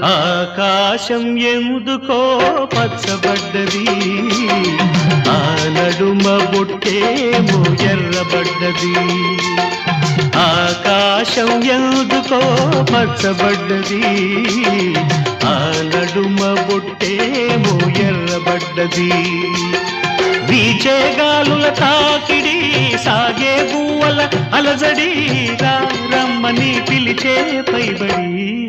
ఆకాశం ఎందుకో పచ్చబడ్డది, ఆ నడుమ బొట్టేమో ఎర్రబడ్డది. ఆకాశం ఎందుకో పచ్చబడ్డది, ఆ నడుమ బొట్టేమో ఎర్రబడ్డది. వీచే గాలుల తాకిడి, సాగే గువ్వల అలజడి, రమ్మని పిలిచే పైబడి.